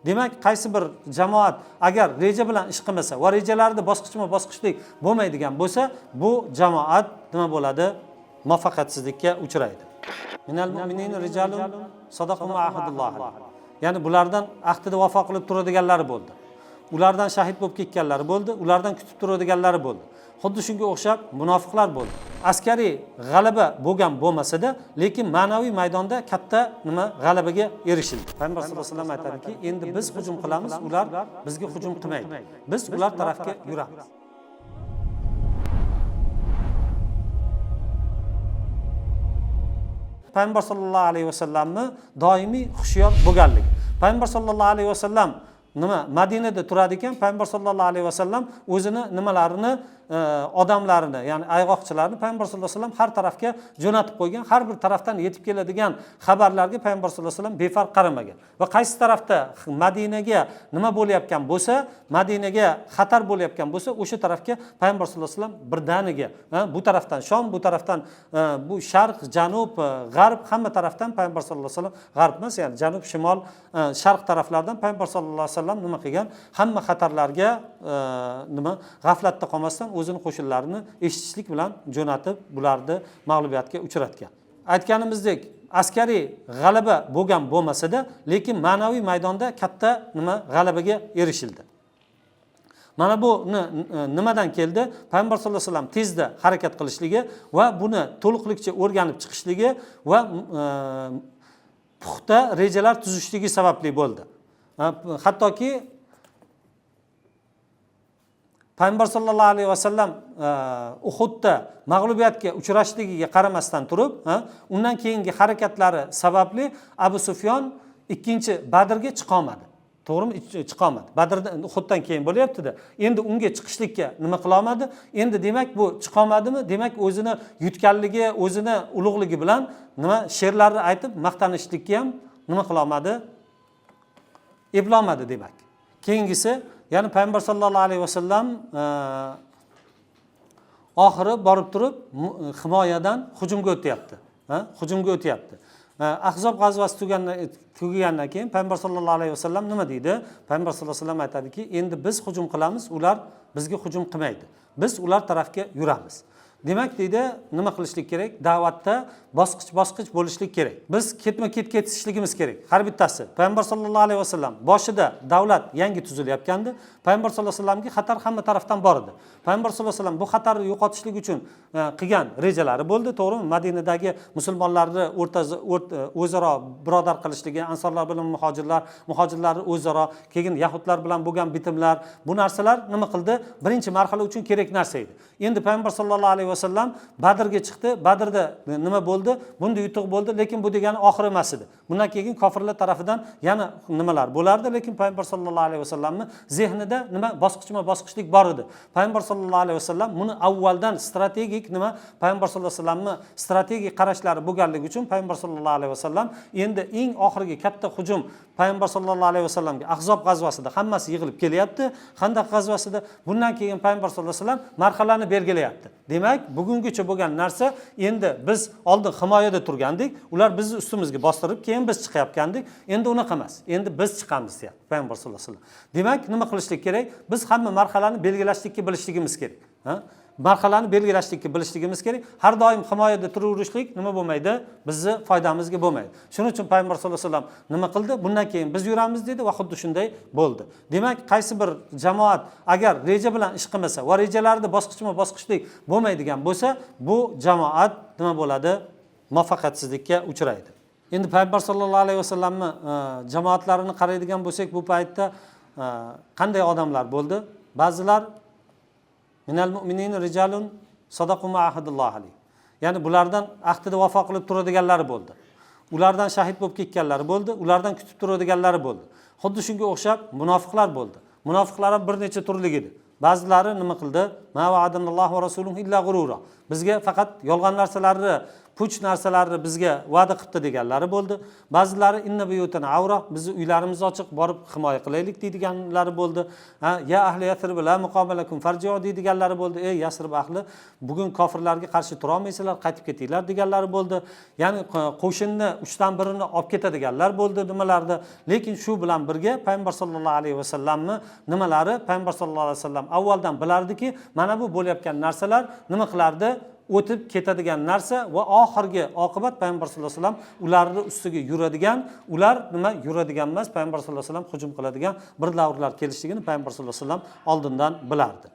Demak, qaysi bir jamoat agar reja bilan ish qilmasa va rejalarida bosqichma-bosqichlik bo'lmaydigan bo'lsa, bu jamoat nima bo'ladi? Muvaffaqiyatsizlikka uchraydi. Minal mu'minina rijalun sadaqu ma ahadulloh. Ya'ni bulardan ahdida vafo qilib turadiganlari bo'ldi. Ulardan shahid bo'lib ketganlari bo'ldi, ulardan kutib turadiganlari bo'ldi. Xuddi shunga o'xshab munofiqlar bo'ldi. Askariy g'alaba bo'lgan bo'lmasa-da, lekin ma'naviy maydonda katta g'alabaga erishildi. Payg'ambar sollallohu alayhi vasallam aytadiki, endi biz hujum qilamiz, ular bizga hujum qilmaydi. Biz ular tarafga yuramiz. Payg'ambar sollallohu alayhi vasallamni doimiy hushyor bo'lganligi. Payg'ambar sollallohu alayhi vasallam Madinada turar ekan, Payg'ambar sollallohu alayhi vasallam o'zini nimalarini, odamlarini, ya'ni ayg'oqchilarni Payg'ambar sollallohu alayhi vasallam har tarafga jo'natib qo'ygan, har bir tarafdan yetib keladigan xabarlarga Payg'ambar sollallohu alayhi vasallam befarq qaramagan. Va qaysi tarafda Madinaga nima bo'layotgan bo'lsa, Madinaga xatar bo'layotgan bo'lsa, o'sha tarafga Payg'ambar sollallohu alayhi vasallam birdaniga, bu tarafdan Shom, bu tarafdan bu sharq, janub, g'arb, hamma tarafdan Payg'ambar sollallohu alayhi vasallam, g'arb emas, ya'ni janub, shimol, sharq taraflardan Payg'ambar sollallohu alayhi vasallam nima qilgan? Hamma xatarlarga g'aflatda qolmasdan o'zini qo'shinlarini eshitishlik bilan jo'natib, bularni mag'lubiyatga uchratgan. Aytganimizdek, askariy g'alaba bo'lgan bo'lmasa-da, lekin ma'naviy maydonda katta g'alabaga erishildi. Mana bu nimadan keldi? Payg'ambar sollallohu alayhi vasallam tezda harakat qilishligi va buni to'liqlikcha o'rganib chiqishligi va puxta rejalar tuzishligi sababli bo'ldi. Hattoki Payg'ambar sollallohu alayhi vasallam Uhudda mag'lubiyatga uchrashligiga qaramasdan turib, undan keyingi harakatlari sababli Abu Sufyon ikkinchi Badrga chiqa olmadi. To'g'rimi? Chiqa olmadi. Badrdan, Uhuddan keyin bo'lyapti-da. Endi unga chiqishlikka nima qila olmadi? Endi demak bu chiqa olmadimi? Demak o'zini yutganligi, o'zini ulug'ligi bilan she'rlarni aytib maqtanishlikka ham nima qila olmadi? Eplolmadi demak. Keyingisi, ya'ni Payg'ambar sollallohu alayhi vasallam oxiri borib turib himoyadan hujumga o'tyapti. Hujumga o'tyapti. Ahzob g'azvasi tugagandan keyin Payg'ambar sollallohu alayhi vasallam nima deydi? Payg'ambar sollallohu alayhi vasallam aytadiki, endi biz hujum qilamiz, ular bizga hujum qilmaydi. Biz ular tarafga yuramiz. Demak deydi, nima qilishlik kerak? Da'vatda bosqich-bosqich bo'lishlik kerak. Biz ketma-ket ketishligimiz kerak. Har bittasi. Payg'ambar sollallohu alayhi vasallam boshida davlat yangi tuzilayotgandi. Payg'ambar sollallohu alayhi vasallamga xatar hamma tarafdan bor edi. Payg'ambar sollallohu alayhi vasallam bu xatarni yo'qotishlik uchun qilgan rejalari bo'ldi, to'g'rimi? Madinadagi musulmonlarni o'zaro birodar qilishligi, ansorlar bilan muhojirlarni o'zaro, keyin yahudlar bilan bo'lgan bitimlar, bu narsalar nima qildi? Birinchi marhala uchun kerak narsa edi. Endi Payg'ambar sollallohu alayhi vasallam Badrga chiqdi. Badrda nima bo'ldi? Bunda yutuq bo'ldi, lekin bu degani oxir emas edi. Bundan keyin kofirlar tarafidan yana nimalar bo'lardi, lekin Payg'ambar sollallohu alayhi vasallamning zehnida nima bosqichma-bosqichlik bor edi. Payg'ambar sollallohu alayhi vasallam buni avvaldan strategik Payg'ambar sollallohu alayhi vasallamning strategik qarashlari bo'lganligi uchun Payg'ambar sollallohu alayhi vasallam endi eng oxirgi katta hujum Payg'ambar sollallohu alayhi vasallamga Ahzob g'azvasida hammasi yig'ilib kelyapti. Xandaq g'azvasida bundan keyin Payg'ambar sollallohu alayhi vasallam marhalani belgilayapti. Demak, bugungacha bo'lgan narsa, endi biz oldin himoyada turgandik, ular bizni ustimizga bostirib, keyin biz chiqayotgandik. Endi unaqa emas. Endi biz chiqamiz deyapti Payg'ambar sollallohu alayhi vasallam. Demak, nima qilishlik kerak? Biz hamma marhalani belgilashlikka bilishligimiz kerak. Marhalani belgilashlikka bilishligimiz kerak. Har doim himoyada turaverishlik nima bo'lmaydi? Bizni foydamizga bo'lmaydi. Shuning uchun Payg'ambar sollallohu alayhi vasallam nima qildi? Bundan keyin biz yuramiz dedi va xuddi shunday bo'ldi. Demak, qaysi bir jamoat agar reja bilan ish qilmasa va rejalarida bosqichma-bosqichlik bo'lmaydigan bo'lsa, bu jamoat nima bo'ladi? Muvaffaqiyatsizlikka uchraydi. Endi Payg'ambar sollallohu alayhi vasallamning jamoatlarini qaraydigan bo'lsak, bu paytda qanday odamlar bo'ldi? Ba'zilar minal mu'minina rijalun sadaqu ma ahadulloh alayhi. Ya'ni bulardan ahdida vafo qilib turadiganlari bo'ldi. Ulardan shahid bo'lib ketganlari bo'ldi, ulardan kutib turadiganlari bo'ldi. Xuddi shunga o'xshab munofiqlar bo'ldi. Munofiqlar ham bir necha turli edi. Ba'zilari nima qildi? Ma va'adanallohu va rasuluhu illa g'urura. Bizga faqat yolg'on narsalarni puch narsalarni bizga va'da qilibdi deganlari bo'ldi. Ba'zilari inna buyutana avra, bizni uylarimiz ochiq, borib himoya qilaylik deydiganlari bo'ldi. Ya ahli Yasrib la muqamalakum farji'u deydiganlari bo'ldi. Ey Yasrib ahli, bugun kofirlarga qarshi tura olmaysizlar, qaytib ketinglar deganlari bo'ldi. Ya'ni qo'shinni 3dan 1ini olib ketadiganlar bo'ldi nimalarda. Lekin shu bilan birga payg'ambar sollallohu alayhi vasallamni nimalari, payg'ambar sollallohu alayhi vasallam avvaldan bilardiki, mana bu bo'layotgan narsalar nima qilardi? O'tib ketadigan narsa va oxirgi oqibat payg'ambar sollallohu alayhi vasallam ularning ustiga yuradigan, ular nima yuradigan emas, payg'ambar sollallohu alayhi vasallam hujum qiladigan bir davrlar kelishligini payg'ambar sollallohu alayhi vasallam oldindan bilardi.